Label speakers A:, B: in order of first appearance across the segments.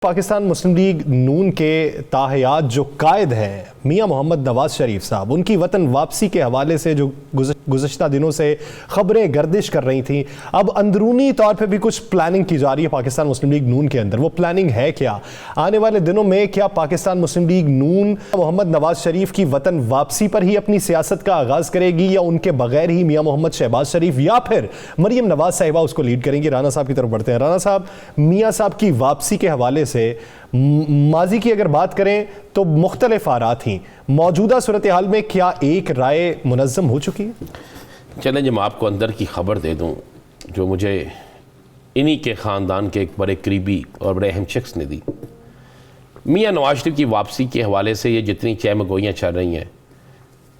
A: पाकिस्तान मुस्लिम league नून के ताहयात जो कायद हैं मियां मोहम्मद नवाज शरीफ साहब, उनकी वतन वापसी के हवाले से जो गुज़श्ता दिनों से खबरें गर्दिश कर रही थी, अब अंदरूनी तौर पे भी कुछ प्लानिंग की जा रही है पाकिस्तान मुस्लिम लीग नून के अंदर। वो प्लानिंग है क्या? आने वाले दिनों में क्या पाकिस्तान मुस्लिम लीग नून मोहम्मद नवाज शरीफ की वतन वापसी पर ही अपनी सियासत का आगाज़ करेगी, या उनके बगैर ही मियां मोहम्मद शहबाज शरीफ या फिर मरियम नवाज साहिबा उसको लीड करेंगी? राना साहब की तरफ बढ़ते हैं। राना साहब, मियां साहब की वापसी के हवाले से माजी की अगर बात करें तो मुख्तलिफ आरात थी, मौजूदा सूरत हाल में क्या एक राय मुनज़्ज़म हो चुकी है?
B: चलें जी, मैं आपको अंदर की खबर दे दूं जो मुझे इन्हीं के ख़ानदान के एक बड़े करीबी और बड़े अहम शख्स ने दी। मियां नवाज शरीफ की वापसी के हवाले से ये जितनी चहमगोइयाँ चल रही हैं,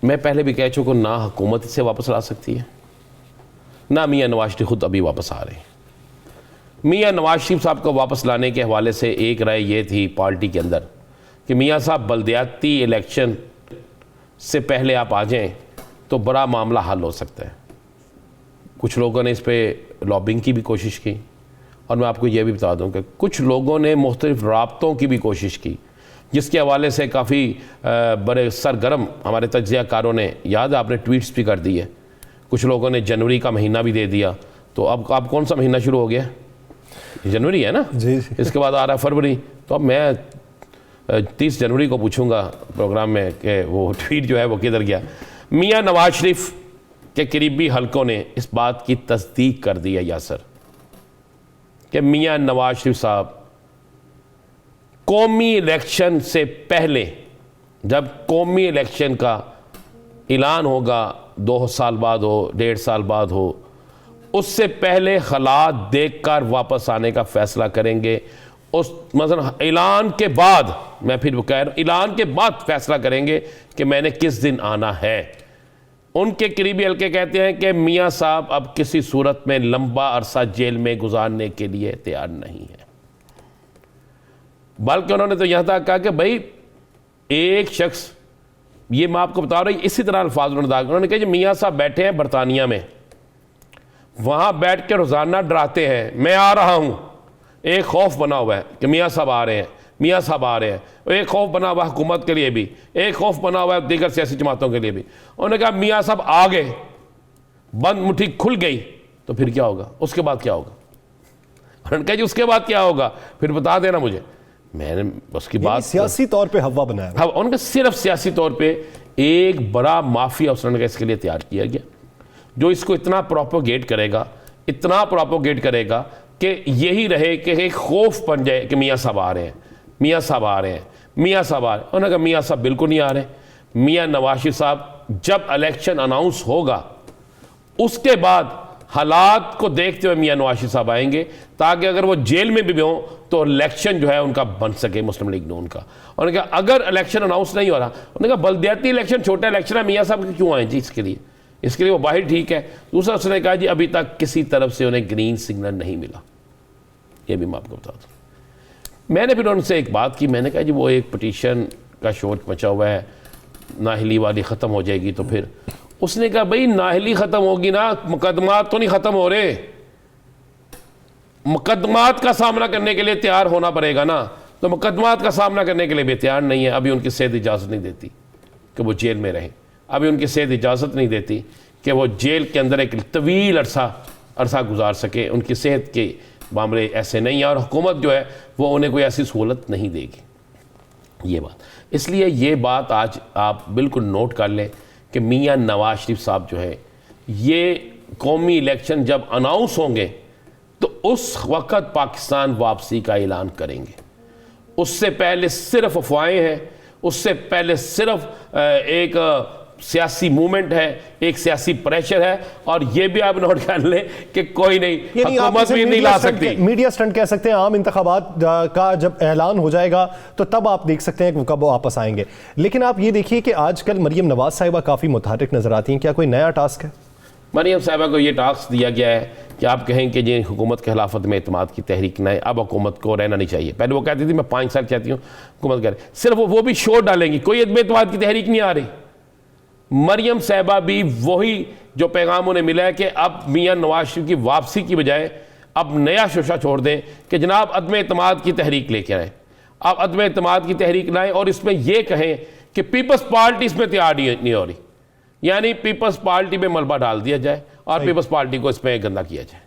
B: मैं पहले भी कह चुका, ना हुकूमत इसे वापस ला सकती है, ना मियां नवाज शरीफ खुद अभी वापस आ रहे हैं। मियां नवाज शरीफ साहब को वापस लाने के हवाले से एक राय ये थी पार्टी के अंदर कि मियां साहब बल्दियाती इलेक्शन से पहले आप आ जाएं तो बड़ा मामला हल हो सकता है। कुछ लोगों ने इस पर लॉबिंग की भी कोशिश की, और मैं आपको ये भी बता दूं कि कुछ लोगों ने मुख्तलिफ राब्तों की भी कोशिश की, जिसके हवाले से काफ़ी बड़े सरगर्म हमारे तज्ज़ियाकारों ने, याद है आपने ट्वीट्स भी कर दी है, कुछ लोगों ने जनवरी का महीना भी दे दिया। तो अब कौन सा महीना शुरू हो गया? जनवरी है ना
A: जी।
B: इसके बाद आ रहा है फरवरी। तो अब मैं 30 जनवरी को पूछूंगा प्रोग्राम में कि वो ट्वीट जो है वो किधर गया। मियां नवाज शरीफ के करीबी हलकों ने इस बात की तस्दीक कर दी है यासर कि मियां नवाज शरीफ साहब कौमी इलेक्शन से पहले, जब कौमी इलेक्शन का ऐलान होगा 2 साल बाद हो, 1.5 साल बाद हो, उससे पहले हालात देखकर वापस आने का फैसला करेंगे। उस मतलब ऐलान के बाद, मैं फिर वो कह रहा हूँ, ऐलान के बाद फैसला करेंगे कि मैंने किस दिन आना है। उनके करीबी हल्के कहते हैं कि मियां साहब अब किसी सूरत में लंबा अरसा जेल में गुजारने के लिए तैयार नहीं है, बल्कि उन्होंने तो यहां तक कहा कि भाई एक शख्स, ये मैं आपको बता रहा हूँ, इसी तरह अल्फाज उन्होंने कहा कि मियां साहब बैठे हैं बरतानिया में, वहां बैठ के रोजाना डराते हैं मैं आ रहा हूं। एक खौफ बना हुआ है कि मियां साहब आ रहे हैं, मियां साहब आ रहे हैं। एक खौफ बना हुआ है हुकूमत के लिए भी, एक खौफ बना हुआ है दीगर सियासी जमातों के लिए भी। उन्होंने कहा मियां साहब आ गए, बंद मुट्ठी खुल गई, तो फिर क्या होगा? उसके बाद क्या होगा? उन्होंने कहा जी उसके बाद क्या होगा फिर बता देना मुझे। मैंने उसकी बात
A: सियासी तौर पे हवा बनाया।
B: हाँ, उनका सिर्फ सियासी तौर पर एक बड़ा माफिया उसने इसके लिए तैयार किया गया, जो इसको इतना प्रोपोगेट करेगा, इतना प्रोपोगेट करेगा कि यही रहे कि एक खौफ बन जाए कि मियां साहब आ रहे हैं, मियां साहब आ रहे हैं, मियां साहब आ रहे हैं। उन्होंने कहा मियां साहब बिल्कुल नहीं आ रहे। मियां नवाज शरीफ साहब जब इलेक्शन अनाउंस होगा उसके बाद हालात को देखते हुए मियां नवाज शरीफ साहब आएंगे, ताकि अगर वो जेल में भी हों तो इलेक्शन जो है उनका बन सके, मुस्लिम लीग नून का। उन्होंने कहा अगर इलेक्शन अनाउंस नहीं हो रहा, उन्होंने कहा बल्दियाती इलेक्शन छोटा इलेक्शन है, मियां साहब क्यों आए जी इसके लिए वो बाहर ठीक है। दूसरा उसने कहा जी अभी तक किसी तरफ से उन्हें ग्रीन सिग्नल नहीं मिला, ये भी मैं आपको बता दूँ। मैंने फिर उनसे एक बात की, मैंने कहा जी वो एक पटिशन का शोर मचा हुआ है, नाहली वाली ख़त्म हो जाएगी तो फिर। उसने कहा भाई नाहली ख़त्म होगी ना, मुकदमात तो नहीं ख़त्म हो रहे, मुकदमात का सामना करने के लिए तैयार होना पड़ेगा ना। तो मुकदमात का सामना करने के लिए भी तैयार नहीं है। अभी उनकी सेहत इजाज़त नहीं देती कि वो जेल में रहें, अभी उनकी सेहत इजाज़त नहीं देती कि वो जेल के अंदर एक तवील अरसा गुजार सके। उनकी सेहत के मामले ऐसे नहीं हैं, और हुकूमत जो है वो उन्हें कोई ऐसी सहूलत नहीं देगी। ये बात, इसलिए ये बात आज आप बिल्कुल नोट कर लें कि मियां नवाज शरीफ साहब जो है, ये कौमी इलेक्शन जब अनाउंस होंगे तो उस वक़्त पाकिस्तान वापसी का ऐलान करेंगे। उससे पहले सिर्फ अफवाहें हैं, उससे पहले सिर्फ एक सियासी मूवमेंट है, एक सियासी प्रेशर है। और ये भी आप नोट कर लें कि कोई नहीं, हुकूमत भी नहीं ला सकती।
A: मीडिया स्टंट कह सकते हैं। आम इंतखाबात का जब ऐलान हो जाएगा तो तब आप देख सकते हैं कि कब वो वापस आएंगे। लेकिन आप ये देखिए कि आजकल मरियम नवाज साहिबा काफ़ी मुतहर्रिक नजर आती हैं। क्या कोई नया टास्क है?
B: मरियम साहिबा को ये टास्क दिया गया है कि आप कहें कि जी हुकूमत के खिलाफत में इत्मीनान की तहरीक न है, अब हुकूमत को रहना नहीं चाहिए। पहले वो कहती थी मैं 5 साल चाहती हूँ हुकूमत करे, सिर्फ वो भी शोर डालेंगी, कोई इत्मीनान की तहरीक नहीं आ रही। मरियम साहिबा भी वही जो पैगाम उन्हें मिला है कि अब मियां नवाज शरीफ की वापसी की बजाय अब नया शोशा छोड़ दें कि जनाब अदम एतमाद की तहरीक लेके आए, आप अदम एतमाद की तहरीक लाएं और इसमें यह कहें कि पीपल्स पार्टी इसमें तैयार नहीं हो रही, यानी पीपल्स पार्टी में मलबा डाल दिया जाए और पीपल्स पार्टी को इसमें गंदा किया जाए।